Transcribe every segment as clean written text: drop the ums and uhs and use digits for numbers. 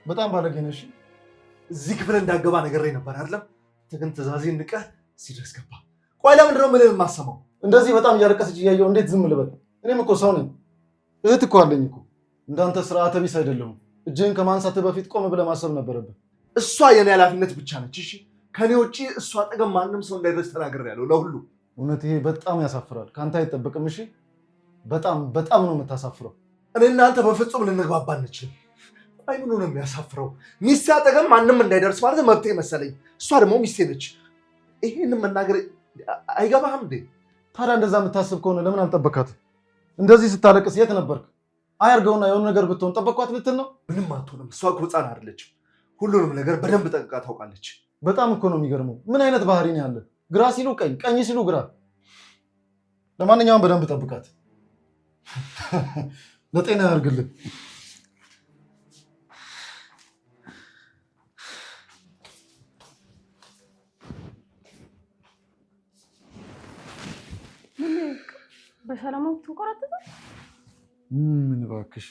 በጣም ባለጌ ነሽ። እዚህ ክፍል እንዳገባ ነገሬ ነበር አይደለም? ግን ትዕዛዜን ንቀህ እዚህ ድረስ ገባ። ቆይ ለምንድን ነው ምንም የማሰማው? እንደዚህ በጣም እያለቀሰች እያየሁ እንዴት ዝም ልበል? እኔም እኮ ሰው ነኝ። እህት እኮ አለኝ እኮ። እንዳንተ ስርዓተ ቢስ አይደለሁም። እጅህን ከማንሳትህ በፊት ቆም ብለህ ማሰብ ነበረብህ። እሷ የኔ ኃላፊነት ብቻ ነች። እሺ ከኔ ውጪ እሷ አጠገብ ማንም ሰው እንዳይደርስ ተናግሬያለሁ ለሁሉ። እውነት ይሄ በጣም ያሳፍራል። ከአንተ አይጠበቅም። እሺ በጣም ነው የምታሳፍረው። እኔ እናንተ በፍጹም ልንግባባ አንችልም። ቆይ ምኑ ነው የሚያሳፍረው? ሚስቴ አጠገብ ማንም እንዳይደርስ ማለት መብቴ መሰለኝ። እሷ ደግሞ ሚስቴ ነች። ይሄንን መናገር አይገባህም እንዴ? ታዲያ እንደዛ የምታስብ ከሆነ ለምን አልጠበካትም? እንደዚህ ስታለቅስ የት ነበርክ? አያርገውና የሆነ ነገር ብትሆን ጠበቅኳት ልትል ነው? ምንም አትሆንም። እሷ እኮ ሕፃን አይደለችም። ሁሉንም ነገር በደንብ ጠንቅቃ ታውቃለች። በጣም እኮ ነው የሚገርመው። ምን አይነት ባህሪ ነው ያለ? ግራ ሲሉ ቀኝ፣ ቀኝ ሲሉ ግራ። ለማንኛውም በደንብ ጠብቃት። ለጤና ያርግልን። በሰላም ተቆራረጠ። ምን እባክሽ፣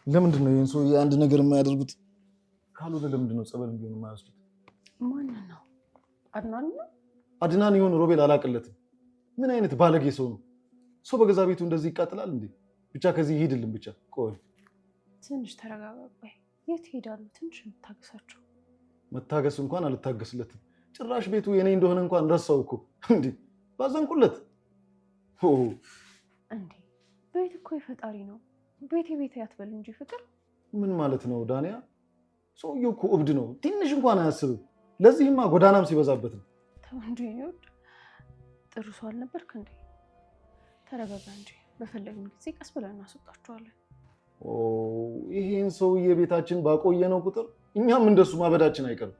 ለምንድን ነው ይሄን ሰው አንድ ነገር የማያደርጉት? ካልሆነ ለምንድን ነው ጸበል እንዲሆን የማያወስዱት? ማን ነው? አድናን ነው? አድናን ይሁን ሮቤል አላቅለትም። ምን አይነት ባለጌ ሰው ነው? ሰው በገዛ ቤቱ እንደዚህ ይቃጥላል እንዴ? ብቻ ከዚህ ይሄድልን ብቻ። ቆይ ትንሽ ተረጋጋ። ቆይ የት ሄዳሉ? ትንሽ የምታገሳቸው። መታገስ እንኳን አልታገስለትም። ጭራሽ ቤቱ የኔ እንደሆነ እንኳን ረሳው እኮ እንዴ! ባዘንኩለት እንዴ! ቤት እኮ የፈጣሪ ነው። ቤቴ ያትበል እንጂ ፍቅር። ምን ማለት ነው ዳንያ? ሰውየው እኮ እብድ ነው። ትንሽ እንኳን አያስብም። ለዚህማ ጎዳናም ሲበዛበት ነው። ተው እንጂ ይወድ። ጥሩ ሰው አልነበርክ እንዴ? ተረጋጋ እንጂ። በፈለግን ጊዜ ቀስ ብለን እናስወጣቸዋለን። ይሄን ሰውዬ ቤታችን ባቆየነው ቁጥር እኛም እንደሱ ማበዳችን አይቀርም።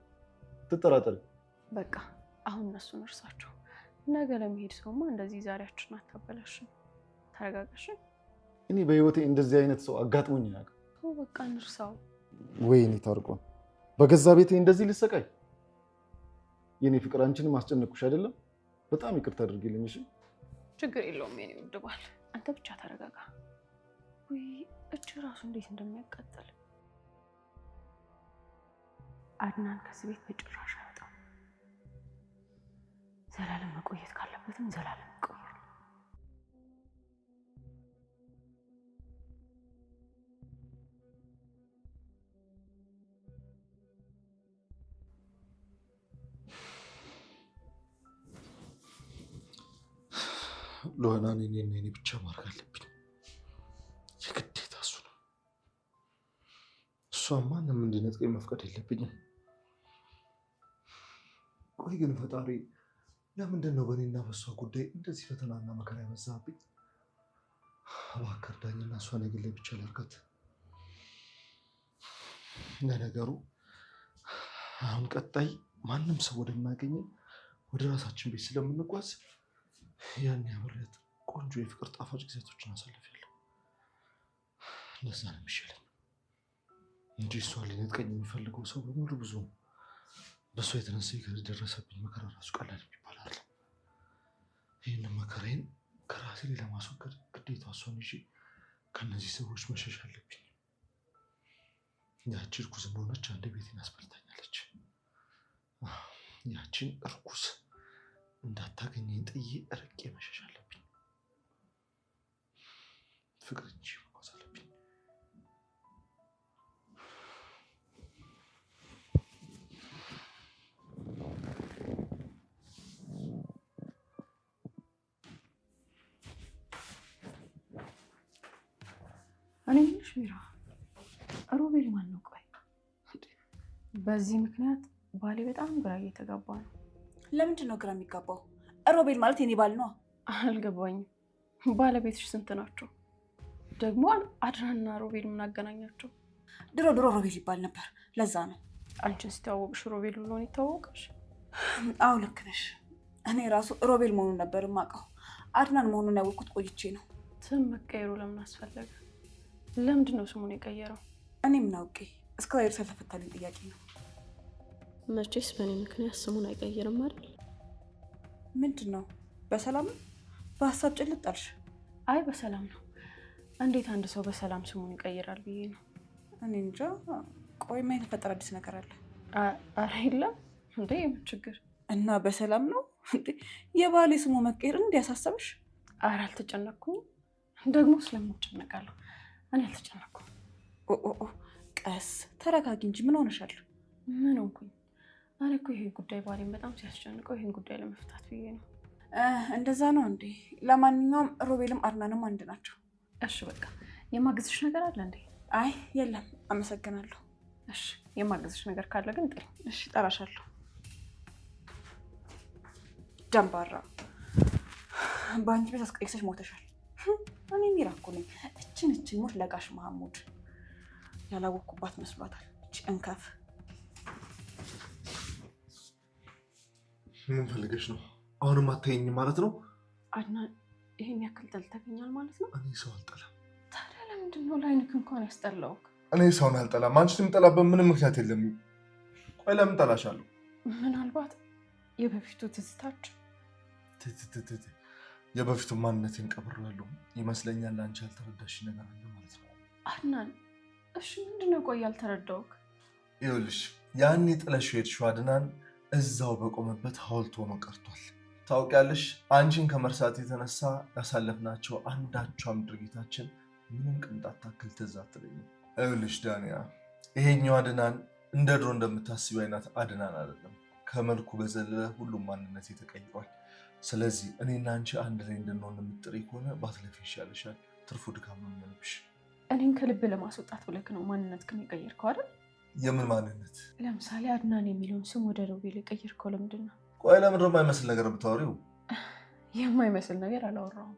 ትጠራጠሪ። በቃ አሁን እነሱን እርሳቸው። ነገ ለመሄድ ሰውማ እንደዚህ ዛሬያችን አታበላሽም። ተረጋጋሽ። እኔ በህይወቴ እንደዚህ አይነት ሰው አጋጥሞኝ አያውቅም። ተው በቃ እንርሳው። ወይኔ ታርቆን በገዛ ቤቴ እንደዚህ ልሰቃይ። የኔ ፍቅር አንቺንም አስጨነቅኩሽ አይደለም? በጣም ይቅርታ አድርጊልኝ። እሺ ችግር የለውም የኔ ውድ ባል። አንተ ብቻ ተረጋጋ። ወይ እጅ ራሱ እንዴት እንደሚያቃጥል። አድናን ከዚህ ቤት በጭራሽ አይወጣም። ዘላለም መቆየት ካለበትም ዘላለም ይቆያል። ሎህና እኔ ብቻ ማድረግ አለብኝ። የግዴታ እሱ ነው። እሷን ማንም እንዲነጥቀኝ መፍቀድ የለብኝም። ቆይ ግን ፈጣሪ ለምንድን ነው በእኔና በእሷ ጉዳይ እንደዚህ ፈተናና መከራ ያበዛብኝ? እባክህ እርዳኝና እሷን የግሌ ብቻ ላድርጋት። ለነገሩ አሁን ቀጣይ ማንም ሰው ወደማያገኘን ወደ ራሳችን ቤት ስለምንጓዝ ያን ያብረት ቆንጆ የፍቅር ጣፋጭ ጊዜቶችን አሳልፌያለሁ። እንደዛ ነው የሚሻለኝ እንጂ እሷን ሊነጥቀኝ የሚፈልገው ሰው በሙሉ ብዙ ነው። በእሷ የተነሳ የደረሰብኝ መከራ ራሱ ቀላል የሚባል አይደለም። ይህንን መከራዬን ከራሴ ላይ ለማስወገድ ግዴታ እሷን ይዤ ከእነዚህ ሰዎች መሸሽ አለብኝ። ያቺ እርኩስ እንደሆነች አንድ ቤቴን አስበልታኛለች። ያቺን እርኩስ እንዳታገኘኝ ጥዬ ርቄ መሸሽ አለብኝ። ፍቅር እንጂ መጓዝ አለብኝ። እኔ ምንሽ ሚራ ሮቤል ማን ነው? ቆይ በዚህ ምክንያት ባሌ በጣም ግራ እየተጋባ ነው። ለምንድን ነው ግራ የሚጋባው? ሮቤል ማለት የኔ ባል ነው። አልገባኝም። ባለቤትሽ ስንት ናቸው? ደግሞ አድናንና ሮቤል ምን አገናኛቸው? ድሮ ሮቤል ይባል ነበር፣ ለዛ ነው። አንቺን ሲታወቅሽ ሮቤል ብሎ ነው ይታወቅሽ? አዎ ልክ ነሽ። እኔ ራሱ ሮቤል መሆኑን ነበር የማውቀው። አድናን መሆኑን ያወቅኩት ቆይቼ ነው። ስም መቀየሩ ለምን አስፈለገ? ለምንድን ነው ስሙን የቀየረው? እኔ ምን አውቄ። እስከዛሬ ሳልተፈታልኝ ጥያቄ ነው። መቼስ በእኔ ምክንያት ስሙን አይቀይርም አይደል? ምንድን ነው? በሰላም በሀሳብ ጭልጥ አልሽ? አይ በሰላም ነው። እንዴት አንድ ሰው በሰላም ስሙን ይቀይራል ብዬ ነው። እኔ እንጃ። ቆይ ምን የተፈጠረ አዲስ ነገር አለ? ኧረ የለም እንዴ ምን ችግር? እና በሰላም ነው እንዴ? የባሌ ስሙ መቀየር እንዲያሳሰብሽ? ኧረ አልተጨነኩም። ደግሞ ስለምጨነቃለሁ እኔ አልተጨነኩም። ቀስ ተረጋጊ እንጂ ምን ሆነሻል? ምን ሆንኩኝ? እኔ እኮ ይሄ ጉዳይ ባሌን በጣም ሲያስጨንቀው ይሄን ጉዳይ ለመፍታት ብዬ ነው። እንደዛ ነው እንዴ? ለማንኛውም ሮቤልም አድናንም አንድ ናቸው። እሺ በቃ የማግዝሽ ነገር አለ እንዴ? አይ የለም አመሰግናለሁ። እሺ የማግዝሽ ነገር ካለ ግን ጥሪ። እሺ ጠራሻለሁ። ጀምባራ በአንቺ ቤት አስቀይሰሽ ሞተሻል። እኔ ሚራ እኮ ነኝ። እችን ሞት ለጋሽ መሐሙድ ያላወቅኩባት መስሏታል። እቺ እንከፍ። ምን ፈልገሽ ነው? አሁንም አታየኝ ማለት ነው? አድናን ይሄን ያክል ጠልተኸኛል ማለት ነው? እኔ ሰው አልጠላም። ታዲያ ለምንድን ነው ለዓይንክ እንኳን ያስጠላውክ? እኔ ሰውን አልጠላም። አንቺንም ጠላበት ምንም ምክንያት የለም። ቆይ ለምን ጠላሻለሁ? ምናልባት የበፊቱ ትዝታችን የበፊቱ ማንነቴን ቀብሬያለሁ ይመስለኛል። አንቺ ያልተረዳሽ ነገር አለ ማለት ነው። አድናን እሺ ምንድነው? ቆይ ያልተረዳውክ? ይኸውልሽ ያኔ ጥለሽው የሄድሽው አድናን እዛው በቆመበት ሐውልት ሆኖ ቀርቷል። ታውቂያለሽ፣ አንቺን ከመርሳት የተነሳ ያሳለፍናቸው አንዳቿም ድርጊታችን ምንም ቅንጣት ታክል ትዝ አትለኝም። ይኸውልሽ ዳንያ፣ ይሄኛው አድናን እንደ ድሮ እንደምታስቢው አይነት አድናን አይደለም። ከመልኩ በዘለለ ሁሉም ማንነት ተቀይሯል። ስለዚህ እኔና አንቺ አንድ ላይ እንድንሆን የምትጥሪ ከሆነ ባትለፊ ይሻልሻል። ትርፉ ድካም ነው የሚሆንብሽ። እኔን ከልብ ለማስወጣት ብለክ ነው ማንነትክን የቀየርከው አይደል? የምን ማንነት? ለምሳሌ አድናን የሚለውን ስም ወደ ሮቤል የቀየርከው ለምንድን ነው? ቆይ ለምንድን ነው የማይመስል ነገር የምታወሪው? የማይመስል ነገር አላወራሁም።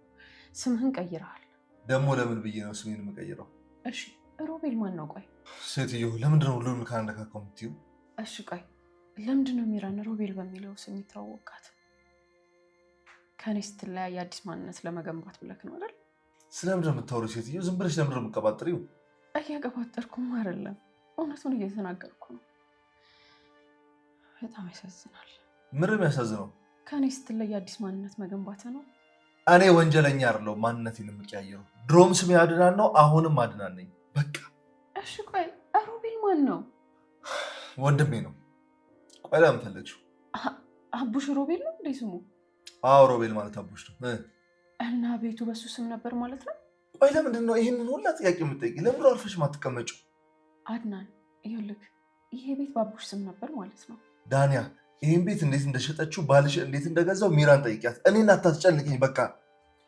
ስምህን ቀይረሃል። ደግሞ ለምን ብዬ ነው ስሜን የምቀይረው? እሺ ሮቤል ማን ነው? ቆይ ሴትዮ ለምንድን ነው ሁሉን ካነካካው የምትይው? እሺ ቆይ ለምንድን ነው ሚራን ሮቤል በሚለው ስም የተዋወቃት? ከኔ ስትለያይ አዲስ ማንነት ለመገንባት ብለክ ነው አይደል? ስለምንድን ነው የምታወሪው ሴትዮ? ዝም ብለሽ ለምንድን ነው የምትቀባጥሪው? እያቀባጠርኩም አይደለም፣ እውነቱን እየተናገርኩ ነው። በጣም ያሳዝናል። ምንም ያሳዝነው? ከኔ ስትለይ አዲስ ማንነት መገንባት ነው። እኔ ወንጀለኛ አይደለሁም ማንነቴን የምቀያየረው። ድሮም ስሜ አድናን ነው፣ አሁንም አድናን ነኝ። በቃ እሺ ቆይ ሮቤል ማን ነው? ወንድሜ ነው። ቆይ ለምን ፈለግሽው? አቡሽ ሮቤል ነው እንዴ ስሙ? አዎ ሮቤል ማለት አቡሽ ነው። እና ቤቱ በሱ ስም ነበር ማለት ነው? ቆይ ለምንድን ነው ይህንን ሁላ ጥያቄ የምትጠይቂ? ለምንድን ነው አልፈሽ ማትቀመጪው? አድናን ይኸውልህ፣ ይሄ ቤት በአቡሽ ስም ነበር ማለት ነው። ዳንያ ይህን ቤት እንዴት እንደሸጠችው ባልሽ እንዴት እንደገዛው ሚራን ጠይቂያት። እኔን አታስጨንቅኝ በቃ።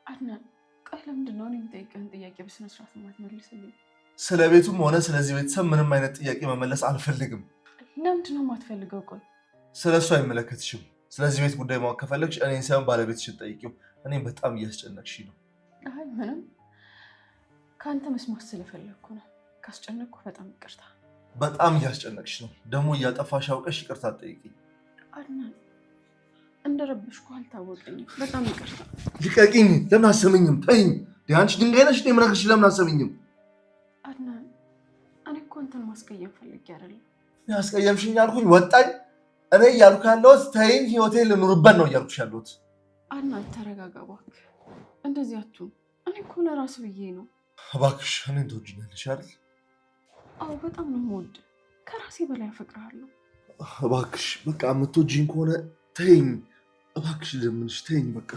አድናን ቆይ ለምንድን ነው እኔ የምጠይቅህን ጥያቄ በስነስርዓት የማትመልስልኝ? ስለ ቤቱም ሆነ ስለዚህ ቤተሰብ ምንም አይነት ጥያቄ መመለስ አልፈልግም። ለምንድን ነው የማትፈልገው? ቆይ ስለ እሱ አይመለከትሽም። ስለዚህ ቤት ጉዳይ ማወቅ ከፈለግሽ እኔን ሳይሆን ባለቤትሽን ጠይቂው። እኔም በጣም እያስጨነቅሽ ነው። አይ ምንም፣ ከአንተ መስማት ስለፈለግኩ ነው። ካስጨነቅኩ በጣም ይቅርታ። በጣም እያስጨነቅሽ ነው። ደግሞ እያጠፋሽ አውቀሽ ይቅርታ ጠይቂኝ። አድናን እንደረበሽኩ አልታወቀኝም። በጣም ይቅርታ። ልቀቂኝ። ለምን አሰምኝም? ተይኝ። አንቺ ድንጋይ ነሽ። የምነግርሽ ለምን አሰምኝም? አድናን እኔ እኮ አንተን ማስቀየም ፈልጌ አይደለም። ያስቀየምሽኝ አልኩኝ ወጣኝ። እኔ እያልኩ ያለሁት ተይኝ፣ ህይወቴን ልኑርበት ነው እያልኩሽ ያለሁት። አድናን ተረጋጋ እባክህ። እንደዚህ አትሁን። እኔ እኮ ለራስ ብዬ ነው። እባክሽ እኔን ትወጂኛለሽ አይደል? አዎ በጣም ነው የምወድህ። ከራሴ በላይ አፈቅርሃለሁ። እባክሽ በቃ የምትወጂኝ ከሆነ ተይኝ። እባክሽ ለምንሽ ተይኝ በቃ።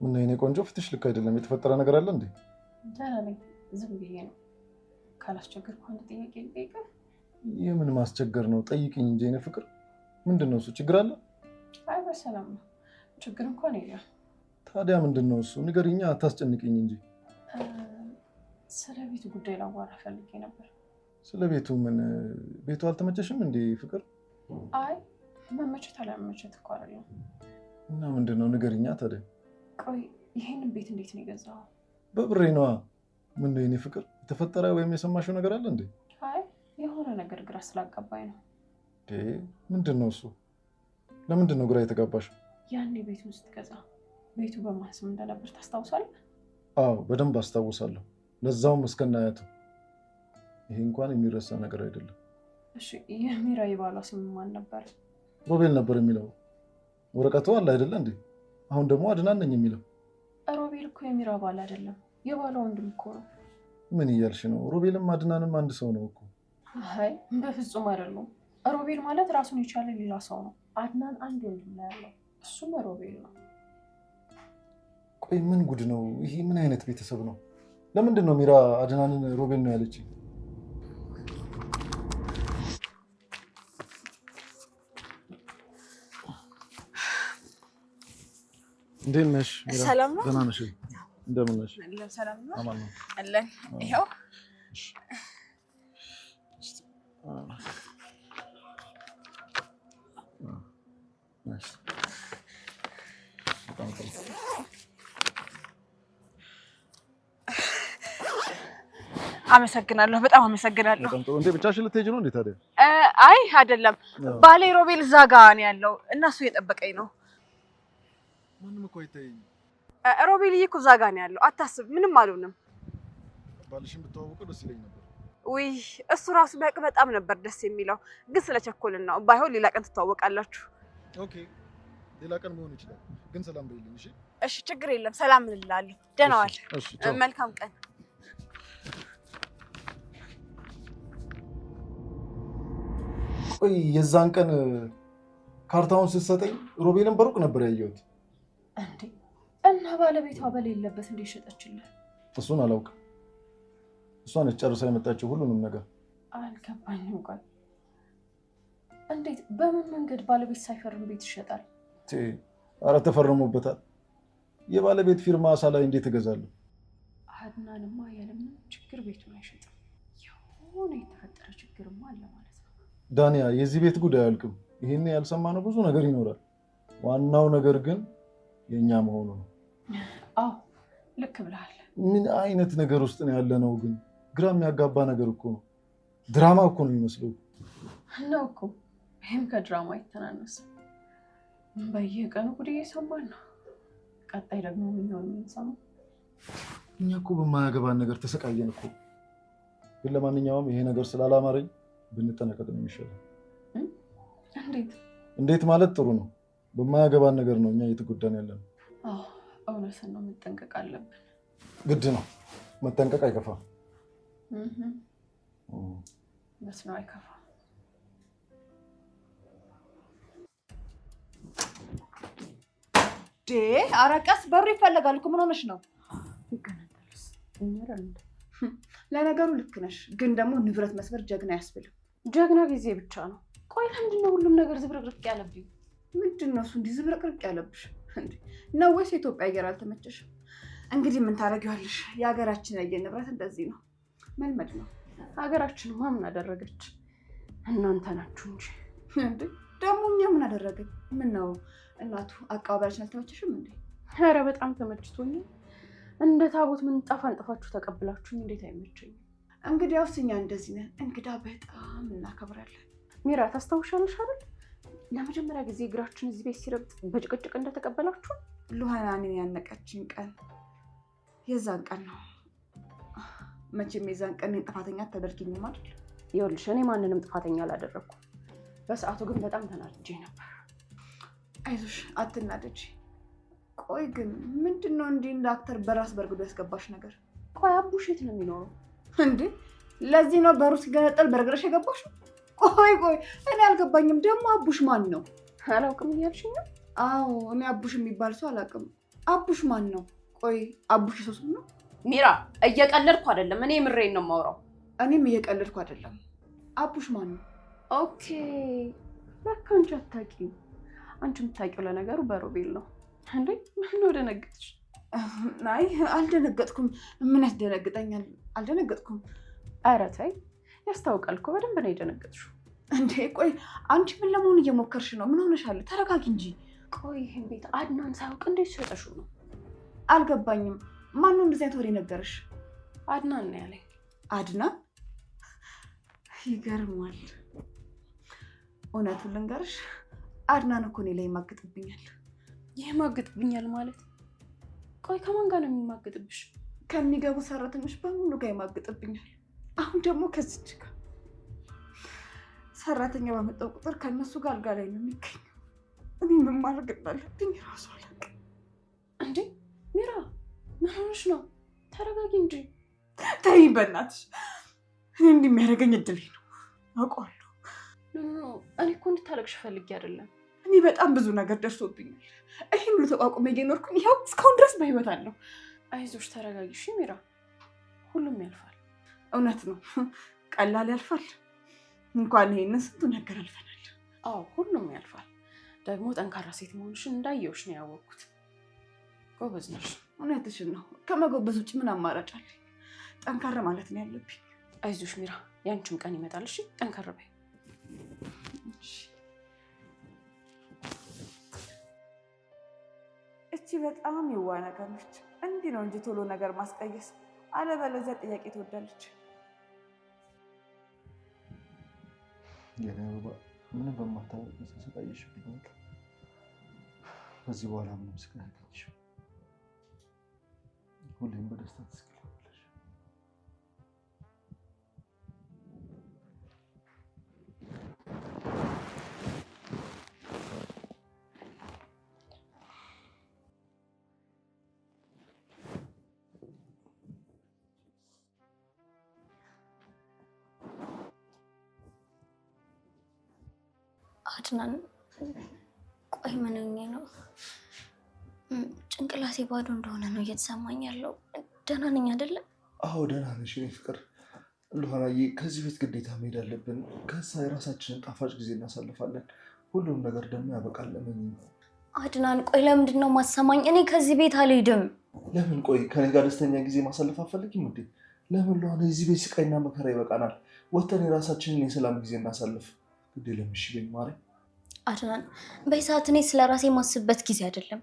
ምን የኔ ቆንጆ ፊትሽ ልክ አይደለም። የተፈጠረ ነገር አለ እንዴ? ደህና ነኝ። ዝም ብዬ ነው። ካላስቸገርኩ አንድ ጥያቄ ልጠይቅህ? የምን ማስቸገር ነው? ጠይቅኝ እንጂ የኔ ፍቅር። ምንድን ነው እሱ? ችግር አለ? አይ በሰላም ነው። ችግር እንኳን የለም። ታዲያ ምንድን ነው እሱ? ንገሪኛ፣ አታስጨንቅኝ እንጂ። ስለ ቤቱ ጉዳይ ላዋራ ፈልጌ ነበር። ስለ ቤቱ? ምን ቤቱ አልተመቸሽም እንዴ ፍቅር? አይ መመቸት አለመመቸት እኮ አይደለም። እና ምንድን ነው ንገሪኛ ታዲያ። ቆይ ይሄንን ቤት እንዴት ነው የገዛው? በብሬ ነዋ። ምን ነው የኔ ፍቅር? የተፈጠረ ወይም የሰማሽው ነገር አለ እንዴ? አይ የሆነ ነገር ግራ ስላጋባኝ ነው። ምንድን ነው እሱ? ለምንድን ነው ግራ የተጋባሽ? ያኔ ቤቱን ስትገዛ ቤቱ በማን ስም እንደነበር ታስታውሳለህ? አዎ በደንብ አስታውሳለሁ። ለዛውም እስከናያቱ። ይሄ እንኳን የሚረሳ ነገር አይደለም። እሺ የሚራ የባሏ ስም ማን ነበር? ሮቤል ነበር የሚለው። ወረቀቱ አለ አይደለ እንዴ? አሁን ደግሞ አድናን ነኝ የሚለው። ሮቤል እኮ የሚራ ባል አይደለም፣ የባሏ ወንድም እኮ ነው። ምን እያልሽ ነው? ሮቤልም አድናንም አንድ ሰው ነው እኮ። አይ በፍጹም አይደለም። ሮቤል ማለት ራሱን የቻለ ሌላ ሰው ነው። አድናን አንድ ወንድም ነው ያለው፣ እሱም ሮቤል ነው። ቆይ ምን ጉድ ነው ይሄ? ምን አይነት ቤተሰብ ነው? ለምንድን ነው ሚራ አድናንን ሮቤል ነው ያለችኝ? እንዴት ነሽ? ሰላም ነው? ደህና ነሽ? እንደምን ነሽ? ሰላም ነው? አማን ነው አለን። ይኸው አመሰግናለሁ። በጣም አመሰግናለሁ። በጣም ጥሩ። እንዴ ብቻሽን ልትሄጂ ነው እንዴ ታዲያ? አይ አይደለም፣ ባሌ ሮቤል እዛ ጋ ነው ያለው እና እሱ እየጠበቀኝ ነው። ማንም እኮ አይታየኝም። ሮቤልዬ እኮ እዛ ጋ ነው ያለው፣ አታስብ፣ ምንም አልሆንም። ባልሽን ብትዋወቀው ደስ ይለኝ ነበር። ውይ እሱ ራሱ ቢያውቅ በጣም ነበር ደስ የሚለው፣ ግን ስለቸኮልን ነው። ባይሆን ሌላ ቀን ትተዋወቃላችሁ። ኦኬ፣ ሌላ ቀን ሊሆን ይችላል፣ ግን ሰላም በይልኝ እሺ? እሺ፣ ችግር የለም፣ ሰላም እንላለሁ። ደህና ዋል። እሺ፣ መልካም ቀን። ቆይ የዛን ቀን ካርታውን ስትሰጠኝ ሮቤልን በሩቅ ነበር ያየሁት። እንዴ እና ባለቤቷ በሌለበት እንዴት ሸጠችልህ? እሱን አላውቅም። እሷ ነች ጨርሳ የመጣችው ሁሉንም ነገር። አልገባኝም። ቆይ እንዴት በምን መንገድ ባለቤት ሳይፈርም ቤት ይሸጣል? ኧረ ተፈርሞበታል። የባለቤት ፊርማ ሳላይ እንዴት እገዛለሁ? አድናንማ ያለምንም ችግር ቤቱን አይሸጥም። የሆነ የተፈጠረ ችግርማ አለ ማለት ነው። ዳንያ፣ የዚህ ቤት ጉዳይ አያልቅም። ይሄን ያልሰማነው ብዙ ነገር ይኖራል። ዋናው ነገር ግን የኛ መሆኑ ነው። አዎ ልክ ብለሃል። ምን አይነት ነገር ውስጥ ነው ያለነው? ግን ግራ የሚያጋባ ነገር እኮ ነው። ድራማ እኮ ነው የሚመስለው ነው እኮ። ይህም ከድራማ አይተናነስም። በየቀኑ ጉድ እየሰማን ነው። ቀጣይ ደግሞ የሚሆን የምንሰማው። እኛ እኮ በማያገባን ነገር ተሰቃየን እኮ። ግን ለማንኛውም ይሄ ነገር ስላላማረኝ ብንጠነቀቅ ነው የሚሻለው። እንዴት ማለት ጥሩ ነው። በማያገባን ነገር ነው እኛ እየተጎዳን ያለነው። እውነትን ነው፣ መጠንቀቅ አለብን። ግድ ነው፣ መጠንቀቅ አይከፋም። መስኖ አይከፋም። አረቀስ በሩ ይፈለጋል እኮ። ምን ሆነሽ ነው? ይገነጠልስ ለነገሩ ልክ ነሽ፣ ግን ደግሞ ንብረት መስበር ጀግና አያስብልም። ጀግና ጊዜ ብቻ ነው። ቆይ ለምንድን ነው ሁሉም ነገር ዝብርቅርቅ ያለብኝ? ምንድን ነው እሱ እንዲህ ዝብርቅርቅ ያለብሽ ነው? ወይስ የኢትዮጵያ አየር አልተመቸሽም? እንግዲህ ምን ታደርጊዋለሽ? የሀገራችን ያየር ንብረት እንደዚህ ነው፣ መልመድ ነው። ሀገራችን ምን አደረገች? እናንተ ናችሁ እንጂ። ደግሞ እኛ ምን አደረግን? ምን ነው እናቱ አቀባበላችን አልተመቸሽም እንዴ? ኧረ በጣም ተመችቶኛል። እንደ ታቦት ምንጣፍ አንጥፋችሁ ተቀብላችሁኝ እንዴት አይመቸኝም? እንግዲያውስ እኛ እንደዚህ ነን። እንግዳ በጣም እናከብራለን። ሚራ ታስታውሻለሽ አይደል? ለመጀመሪያ ጊዜ እግራችን እዚህ ቤት ሲረግጥ በጭቅጭቅ እንደተቀበላችሁ። ሉሃናንን ያነቀችን ቀን የዛን ቀን ነው። መቼም የዛን ቀን ጥፋተኛ አታደርጊኝም አይደል? ይኸውልሽ እኔ ማንንም ጥፋተኛ አላደረኩም። በሰዓቱ ግን በጣም ተናድጄ ነበር። አይዞሽ አትናደጂ። ቆይ ግን ምንድነው እንዲህ እንደ አክተር በራስ በርግዶ ያስገባሽ ነገር? ቆይ አቡሽ የት ነው የሚኖረው እንዴ? ለዚህ ነው በሩ ሲገነጠል በርግረሽ የገባሽ? ቆይ እኔ አልገባኝም። ደግሞ አቡሽ ማን ነው? አላውቅም እያልሽኝ ነው? አዎ እኔ አቡሽ የሚባል ሰው አላውቅም። አቡሽ ማን ነው? ቆይ አቡሽ ሰው ስም ነው? ሚራ እየቀለድኩ አይደለም፣ እኔ የምሬን ነው የማወራው። እኔም እየቀለድኩ አይደለም። አቡሽ ማን ነው? ኦኬ ለካ አንቺ አታውቂም። አንቺ የምታውቂው ለነገሩ በሮቤል ነው እንዴ? ምን ነው ደነገጥሽ? አይ አልደነገጥኩም። ምን ያስደነግጠኛል? አልደነገጥኩም። ኧረ ተይ፣ ያስታውቃል እኮ በደንብ ነው የደነገጥሽው። እንዴ ቆይ አንቺ ምን ለመሆን እየሞከርሽ ነው? ምን ሆነሻል? ተረጋጊ እንጂ። ቆይ ይሄን ቤት አድናን ሳያውቅ እንዴት ሸጠሽው ነው? አልገባኝም። ማን ነው እንደዚህ አይነት ወሬ ነገርሽ? አድናን ነው ያለኝ። አድናን? ይገርማል። እውነቱን ልንገርሽ፣ አድናን እኮ እኔ ላይ ይማግጥብኛል። ይማግጥብኛል ማለት? ቆይ ከማን ጋር ነው የሚማግጥብሽ? ከሚገቡ ሰራተኞች በሙሉ ጋር ይማግጥብኛል። አሁን ደግሞ ከዚች ጋር ሰራተኛ በመጣው ቁጥር ከነሱ ጋር አልጋ ላይ ነው የሚገኘው። እኔ ምን ማድረግ እንዳለብኝ ራሱ አላውቅም። እንዴ ሚራ ምን ሆነሽ ነው? ተረጋጊ እንጂ። ተይ በእናትሽ። እኔ እንዲህ የሚያደርገኝ እድሌ ነው አውቀዋለሁ። እኔ እኮ እንድታለቅሽ ፈልጌ አይደለም። እኔ በጣም ብዙ ነገር ደርሶብኛል። ይሄን ሁሉ ተቋቁሜ እየኖርኩኝ ይኸው እስካሁን ድረስ በህይወት አለሁ። አይዞሽ ተረጋጊ እሺ ሚራ፣ ሁሉም ያልፋል። እውነት ነው፣ ቀላል ያልፋል። እንኳን ይሄንን ስንቱ ነገር አልፈናል። አዎ ሁሉም ያልፋል። ደግሞ ጠንካራ ሴት መሆንሽን እንዳየሁሽ ነው ያወቅኩት። ጎበዝ ነሽ። እውነትሽን ነው። ከመጎበዝ ውጭ ምን አማራጭ አለ? ጠንካራ ማለት ነው ያለብኝ። አይዞሽ ሚራ፣ ያንቺም ቀን ይመጣል። እሺ ጠንካራ በይ። እቺ በጣም የዋህ ነገር ነች። እንዲህ ነው እንጂ ቶሎ ነገር ማስቀየስ፣ አለበለዚያ ጥያቄ ትወዳለች። የኔ አበባ ምንም በማታውቅ ተሰቃየሽብኝ። ከዚህ በኋላ ምንም ስቃይ አይገኝሽም። ሁሌም በደስታ ትስቂያለሽ። አድናን ቆይ ምን ሆኜ ነው? ጭንቅላቴ ባዶ እንደሆነ ነው እየተሰማኝ ያለው። ደህና ነኝ አይደለ? አዎ ደህና ነሽ የኔ ፍቅር። ሉሃናዬ ከዚህ ቤት ግዴታ መሄድ አለብን። ከዛ የራሳችንን ጣፋጭ ጊዜ እናሳልፋለን። ሁሉም ነገር ደግሞ ያበቃል። ለምን አድናን ቆይ ለምንድን ነው ማሰማኝ? እኔ ከዚህ ቤት አልሄድም። ለምን? ቆይ ከኔ ጋር ደስተኛ ጊዜ ማሳለፍ አትፈልጊም እንዴ? ለምን ሉሃና? የዚህ ቤት ስቃይና መከራ ይበቃናል። ወተን የራሳችንን የሰላም ጊዜ እናሳልፍ። ግዴ ለምሽ በኝ ማሪ። አድናን በሰዓት እኔ ስለ ራሴ ማስብበት ጊዜ አይደለም።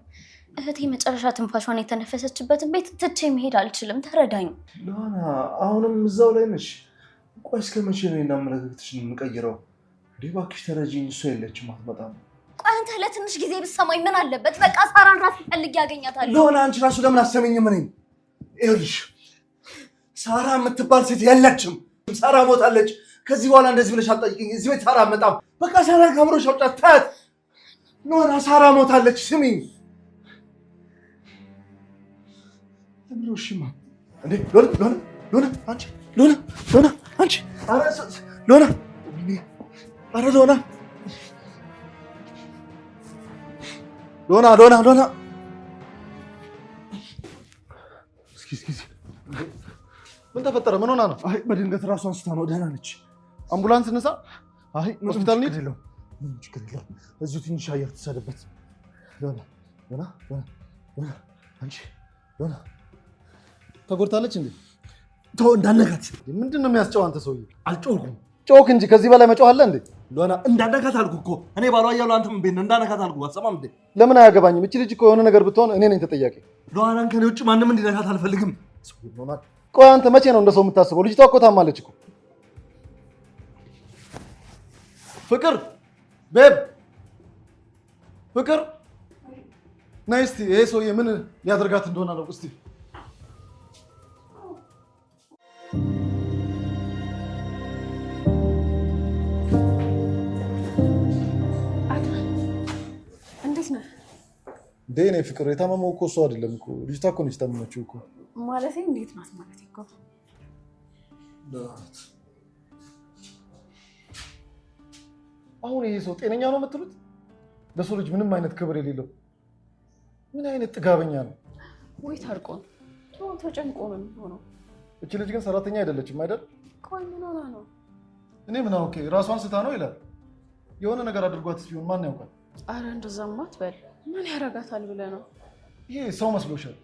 እህቴ መጨረሻ ትንፋሿን የተነፈሰችበትን ቤት ትቼ መሄድ አልችልም። ተረዳኝ። ሉሃና አሁንም እዛው ላይ ነሽ። ቆይ እስከ መቼ ነው እናመለካከትሽን የምንቀይረው? እንዴ እባክሽ ተረጂኝ። እሷ የለችም አትመጣም። ቆይ አንተ ለትንሽ ጊዜ ብትሰማኝ ምን አለበት? በቃ ሳራን ራሴ ፈልጌ ያገኛታለሁ። ሉሃና አንቺ ራሱ ለምን አሰሚኝም? እኔም ይኸውልሽ ሳራ የምትባል ሴት የለችም። ሳራ ሞታለች። ከዚህ በኋላ እንደዚህ ብለሽ አትጠይቂኝ። እዚህ ቤት ሳራ አትመጣም። በቃ ሳራ ካብሮሽ አውጫት ታያት። ሉሃና ሳራ ሞታለች። ስሚኝ ለምሮሽማ እንዴ ሎና አንቺ ሎና አንቺ አረ ሎና እስኪ ምን ተፈጠረ? ምን ሆና ነው? አይ በድንገት ራሷን ስታ ነው። ደህና ነች። አምቡላንስ እንሳ? አይ ሆስፒታል ነች? ምንም ችግር የለውም። እዚሁ ትንሽ አየር ትሰደበት። ሎና አንቺ ሎና ተጎድታለች እንዴ? ተው እንዳነካት። ምንድን ነው የሚያስጨው? አንተ ሰውዬ አልጮህኩም። ጮክ እንጂ ከዚህ በላይ መጮህ አለ እንዴ? ሎና እንዳነካት አልኩ እኮ። እኔ ባሏ እያለሁ አንተ ምን ቤት ነው? እንዳነካት አልኩ። አትሰማም እንዴ? ለምን አያገባኝም? እቺ ልጅ እኮ የሆነ ነገር ብትሆን እኔ ነኝ ተጠያቂ። ሎናን ከኔ ውጭ ማንም እንዲነካት አልፈልግም። ቆይ አንተ መቼ ነው እንደሰው የምታስበው? ልጅቷ እኮ ታማለች እኮ። ፍቅር ቤብ፣ ፍቅር ነይ እስቲ። ይሄ ሰውዬ ምን ሊያደርጋት እንደሆነ አለው። እስቲ እንዴት ነህ? ደኔ ፍቅር የታመመው እኮ እሱ አይደለም እኮ ልጅቷ እኮ ነች ታመመችው እኮ። ማለቴ እንዴት ናት ማለት እኮ። አሁን ይሄ ሰው ጤነኛ ነው የምትሉት? ለሰው ልጅ ምንም አይነት ክብር የሌለው ምን አይነት ጥጋበኛ ነው? ወይ ታርቆን ተጨንቆ ነው የሚሆነው። እቺ ልጅ ግን ሰራተኛ አይደለችም አይደል? ቆይ ምን ሆና ነው? እኔ ምን አውቄ፣ ራሷን ስታ ነው ይላል። የሆነ ነገር አድርጓት ሲሆን ማን ያውቃል? አረ እንደዛማ አትበል። ምን ያረጋታል ብለህ ነው? ይሄ ሰው መስሎሻል?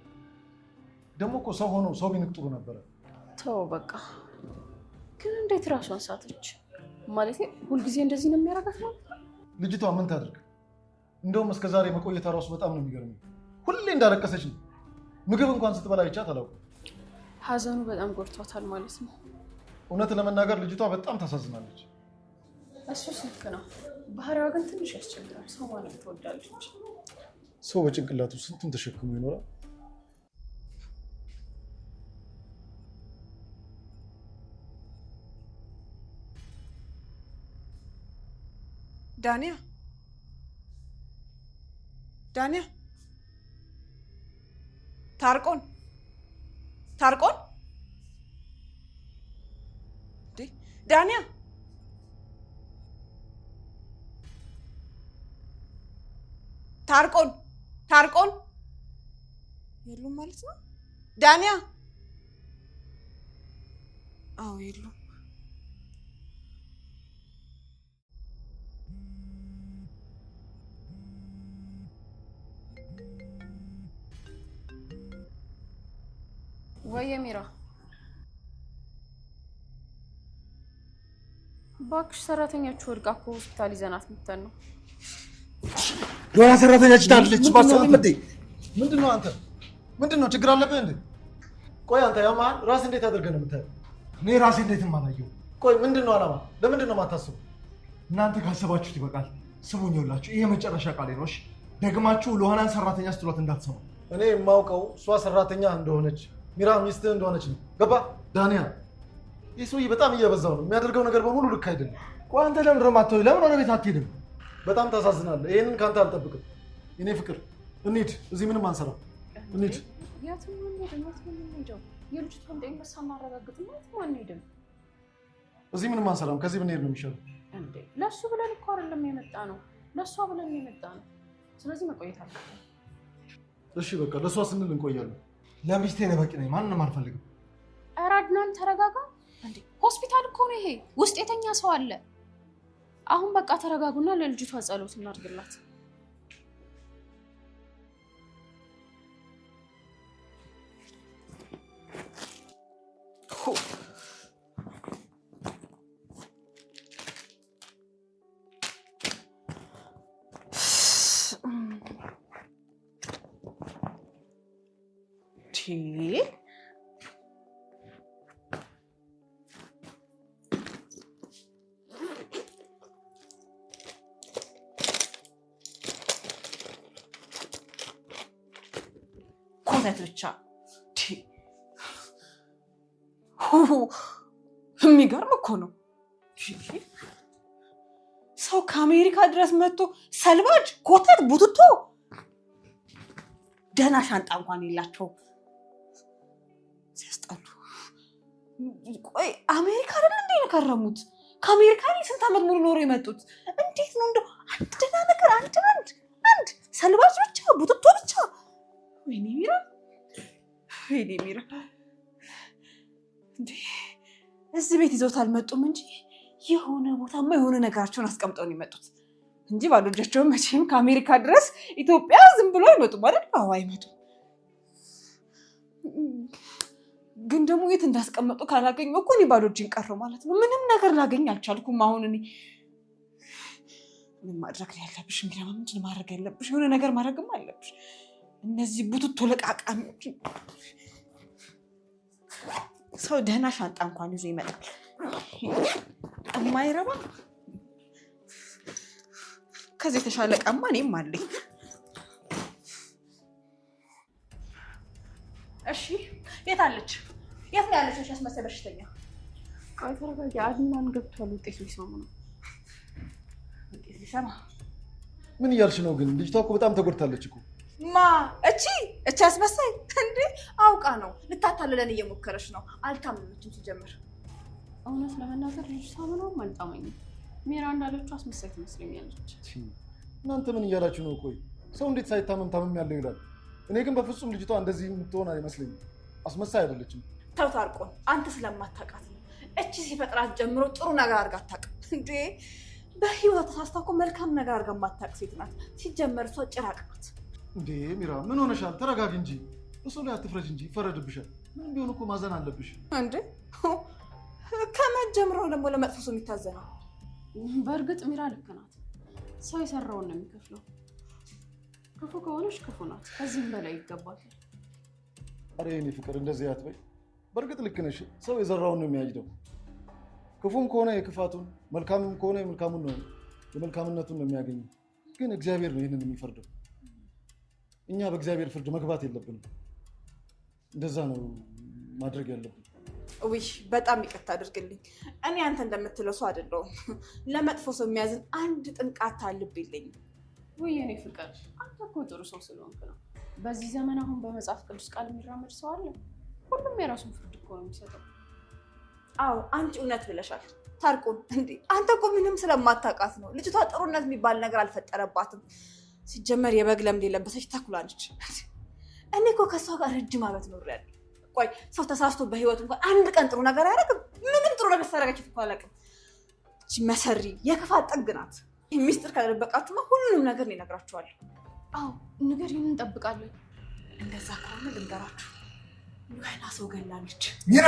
ደግሞ እኮ ሰው ሆኖ ሰው ቢንቅ ጥሩ ነበረ። ተው በቃ። ግን እንዴት ራሷን ሳተች? ማለት ሁልጊዜ እንደዚህ ነው የሚያረጋት ነው? ልጅቷ ምን ታድርግ? እንደውም እስከዛሬ መቆየቷ ራሱ በጣም ነው የሚገርመኝ። ሁሌ እንዳለቀሰች ነው። ምግብ እንኳን ስትበላ አይቻት አላውቅም። ሀዘኑ በጣም ጎድቷታል ማለት ነው። እውነት ለመናገር ልጅቷ በጣም ታሳዝናለች። እሱ ልክ ነው። ባህሪዋ ግን ትንሽ ያስቸግራል። ሰው ማለት ትወዳለች። ሰው በጭንቅላቱ ስንቱን ተሸክሞ ይኖራል። ዳንያ ታርቆን ዳንያ ታርቆን የሉም ማለት ነው። ዳንያ አዎ የሉም። ወይ ሚራ ባክሽ ሰራተኛችሁ ወድቃ እኮ ሆስፒታል ይዘናት መተን ነው። ዶራ ሰራተኛችን ታለች ባሰው እንዴ? ምንድነው አንተ? ምንድነው ችግር አለብህ እንዴ? ቆይ አንተ ያማን ራስ እንዴት አድርገህ ነው የምታየው? እኔ ራሴ እንዴትም አላየሁም። ቆይ ምንድነው አላማ? ለምንድነው የማታስቡ? እናንተ ካሰባችሁት ይበቃል። ስሙኝ ይኸውላችሁ፣ ይሄ መጨረሻ ቃሌ ነው። እሺ ደግማችሁ ሉሃናን ሰራተኛ ስትሏት እንዳትሰሙ። እኔ የማውቀው እሷ ሰራተኛ እንደሆነች ሚራ ሚስትህ እንደሆነች ነው። ገባ ዳንያ? ይህ ሰውዬ በጣም እየበዛው ነው። የሚያደርገው ነገር በሙሉ ልክ አይደለም። ቆይ አንተ ለምን ረማተው? ለምን ወደ ቤት አትሄድም? በጣም ታሳዝናለህ። ይሄንን ካንተ አልጠብቅም። እኔ ፍቅር እንሂድ። እዚህ ምንም አንሰራ። እንሂድ። የትም አንሄድም። የልጅቷን ጤንነት ሳናረጋግጥ አንሄድም። እዚህ ምንም አንሰራም። ከዚህ ብንሄድ ነው የሚሻለው። እንዴ ለሱ ብለን እኮ አይደለም የመጣ ነው፣ ለሷ ብለን የመጣ ነው። ስለዚህ መቆየት አለብን። እሺ በቃ ለሷ ስንል እንቆያለን። ለሚስቴ ነው በቂ ነኝ። ማንንም አልፈልግም። ኧረ አድናን ተረጋጋ። እንዴ ሆስፒታል እኮ ነው ይሄ፣ ውስጥ የተኛ ሰው አለ። አሁን በቃ ተረጋጉና ለልጅቷ ጸሎት እናድርግላት። ኮተት ብቻ የሚገርም እኮ ነው። ሰው ከአሜሪካ ድረስ መጥቶ ሰልባጅ ኮተት ቡትቶ ደህና ሻንጣ እንኳን የላቸው። ሲያስጠሉ። ቆይ አሜሪካ አይደል እንዴ የከረሙት? ከአሜሪካ ላይ ስንት ዓመት ሙሉ ኖሮ የመጡት? እንዴት ነው እንደው አንድ ደህና ነገር አንድ ሰልባጅ ብቻ ቡትቶ ብቻ? ወይኔ ሚራ እንዴ እዚህ ቤት ይዘውት አልመጡም እንጂ የሆነ ቦታማ የሆነ ነገራቸውን አስቀምጠው ነው የመጡት እንጂ ባዶ እጃቸውን መቼም ከአሜሪካ ድረስ ኢትዮጵያ ዝም ብሎ አይመጡም አይደል? አዎ አይመጡም። ግን ደግሞ የት እንዳስቀመጡ ካላገኘሁ እኮ እኔ ባዶ እጄን ቀረሁ ማለት ነው። ምንም ነገር ላገኝ አልቻልኩም። አሁን እኔ ምን ማድረግ ያለብሽ ሚራ? ምንድን ማድረግ ያለብሽ? የሆነ ነገር ማድረግም አለብሽ። እነዚህ ቡትቶ ለቃቃሚዎች ሰው ደህና ሻንጣ እንኳን ይዞ ይመጣል። የማይረባ ከዚህ የተሻለ ዕቃማ እኔም አለኝ። እሺ የት አለች? የት ነው ያለች? ያስመሰለ በሽተኛ። ቆይ ተረጋጊ። አድናን ገብቷል። ውጤቱ ሊሰሙ ነው። ውጤት ሊሰማ? ምን እያልሽ ነው ግን? ልጅቷ እኮ በጣም ተጎድታለች እኮ። ማ እቺ አስመሳይ እንዴ! አውቃ ነው ልታታልለን እየሞከረች ነው። አልታመመችም ሲጀምር። እውነት ለመናገር ልጅቷ ምንም አልጣመኝም። ሚራ እንዳለችው አስመሳይ ትመስለኛለች። እናንተ ምን እያላችሁ ነው? ቆይ ሰው እንዴት ሳይታመም ታመም ያለው ይላል? እኔ ግን በፍጹም ልጅቷ እንደዚህ የምትሆን አይመስለኝም። አስመሳይ አይደለችም። ተው ታርቆን፣ አንተ ስለማታውቃት ነው። እቺ ሲፈጥራት ጀምሮ ጥሩ ነገር አድርጋ አታውቅም እንዴ! በህይወት ተሳስታ እኮ መልካም ነገር አድርጋ የማታውቅ ሴት ናት። ሲጀመር እሷ ጭራቅ ናት። እንዴ ሚራ ምን ሆነሻል? ተረጋጊ እንጂ። እሱ ላይ አትፍረጅ እንጂ ይፈረድብሻል። ምንም ቢሆን እኮ ማዘን አለብሽ እንዴ። ከመጀመሩ ደግሞ ለመጥፎ ሰው የሚታዘነው። በእርግጥ ሚራ ልክ ናት። ሰው የሰራውን ነው የሚከፍለው። ክፉ ከሆነች ክፉ ናት። ከዚህም በላይ ይገባታል። አረ የኔ ፍቅር እንደዚህ አትበይ። በእርግጥ ልክ ነሽ። ሰው የዘራውን ነው የሚያጭደው። ክፉም ከሆነ የክፋቱን፣ መልካምም ከሆነ የመልካሙን ነው የመልካምነቱን ነው የሚያገኘው። ግን እግዚአብሔር ነው ይህንን የሚፈርደው። እኛ በእግዚአብሔር ፍርድ መግባት የለብንም። እንደዛ ነው ማድረግ ያለብን። ውይ በጣም ይቅርታ አድርግልኝ። እኔ አንተ እንደምትለው ሰው አይደለሁም። ለመጥፎ ሰው የሚያዝን አንድ ጥንቃት ልብ የለኝም። ውይ የኔ ፍቅር አንተ እኮ ጥሩ ሰው ስለሆንክ ነው። በዚህ ዘመን አሁን በመጽሐፍ ቅዱስ ቃል የሚራመድ ሰው አለ? ሁሉም የራሱን ፍርድ እኮ ነው የሚሰጠው። አዎ አንቺ እውነት ብለሻል። ታርቁን እንዴ አንተ እኮ ምንም ስለማታውቃት ነው። ልጅቷ ጥሩነት የሚባል ነገር አልፈጠረባትም። ሲጀመር የበግ ለምድ የለበሰች ተኩላ ነች። እኔ እኮ ከሷ ጋር ረጅም ዓመት ኖሬያለሁ። ቆይ ሰው ተሳስቶ በህይወቱ እንኳን አንድ ቀን ጥሩ ነገር አያደርግም? ምንም ጥሩ ነገር ሳደረገች እኮ አላውቅም። እቺ መሰሪ የክፋት ጥግ ናት። ሚስጥር ካደረበቃችሁማ ሁሉንም ነገር ነው እነግራችኋለሁ። አዎ ንገሪን፣ እንጠብቃለን። እንደዛ ከሆነ ልንገራችሁ። ገና ሰው ገላለች። ሚራ